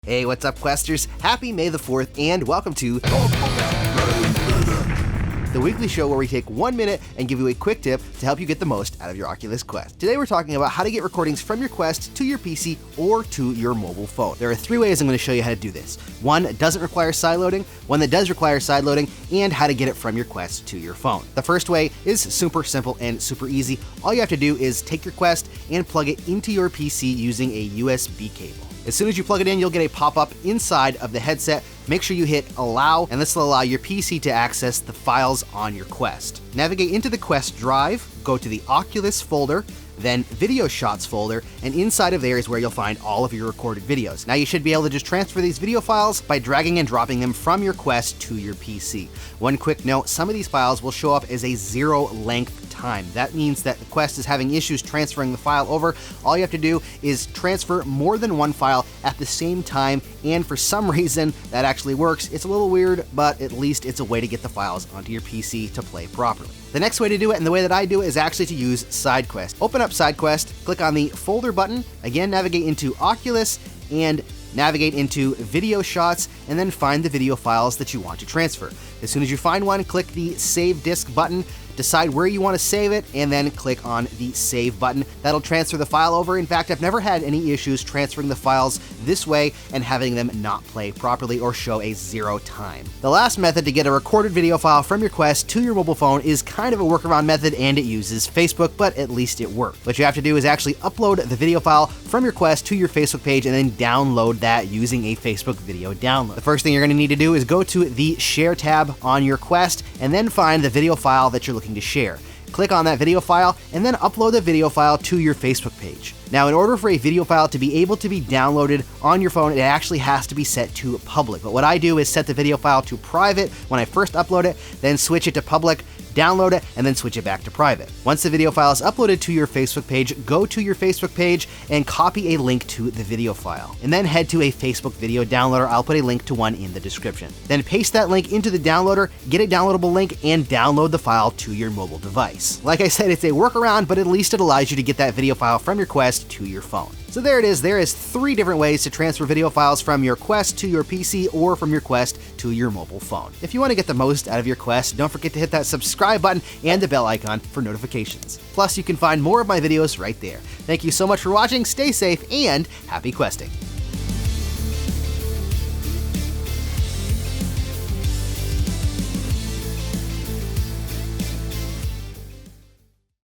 Hey, what's up, Questers? Happy May the 4th, and welcome to the weekly show where we take 1 minute and give you a quick tip to help you get the most out of your Oculus Quest. Today we're talking about how to get recordings from your Quest to your PC or to your mobile phone. There are 3 ways I'm going to show you how to do this. One doesn't require sideloading, one that does require sideloading, and how to get it from your Quest to your phone. The first way is super simple and super easy. All you have to do is take your Quest and plug it into your PC using a USB cable. As soon as you plug it in, you'll get a pop-up inside of the headset. Make sure you hit allow, and this will allow your PC to access the files on your Quest. Navigate into the Quest drive, go to the Oculus folder, then Video Shots folder, and inside of there is where you'll find all of your recorded videos. Now you should be able to just transfer these video files by dragging and dropping them from your Quest to your PC. One quick note, some of these files will show up as a 0 length time. That means that the Quest is having issues transferring the file over. All you have to do is transfer more than one file at the same time, and for some reason that actually works. It's a little weird, but at least it's a way to get the files onto your PC to play properly. The next way to do it, and the way that I do it, is actually to use Sidequest. Open up Sidequest, click on the folder button, again navigate into Oculus, and navigate into Video Shots, and then find the video files that you want to transfer. As soon as you find one, click the Save Disk button, decide where you want to save it, and then click on the Save button. That'll transfer the file over. In fact, I've never had any issues transferring the files this way and having them not play properly or show a 0 time. The last method to get a recorded video file from your Quest to your mobile phone is kind of a workaround method, and it uses Facebook, but at least it worked. What you have to do is actually upload the video file from your Quest to your Facebook page and then download that using a Facebook video download. The first thing you're going to need to do is go to the Share tab on your Quest and then find the video file that you're looking to share. Click on that video file and then upload the video file to your Facebook page. Now, in order for a video file to be able to be downloaded on your phone, it actually has to be set to public. But what I do is set the video file to private when I first upload it, then switch it to public, download it, and then switch it back to private. Once the video file is uploaded to your Facebook page, go to your Facebook page and copy a link to the video file. And then head to a Facebook video downloader. I'll put a link to one in the description. Then paste that link into the downloader, get a downloadable link, and download the file to your mobile device. Like I said, it's a workaround, but at least it allows you to get that video file from your Quest to your phone. So there it is. There is 3 different ways to transfer video files from your Quest to your PC or from your Quest to your mobile phone. If you want to get the most out of your Quest, don't forget to hit that subscribe button and the bell icon for notifications. Plus, you can find more of my videos right there. Thank you so much for watching, stay safe, and happy questing!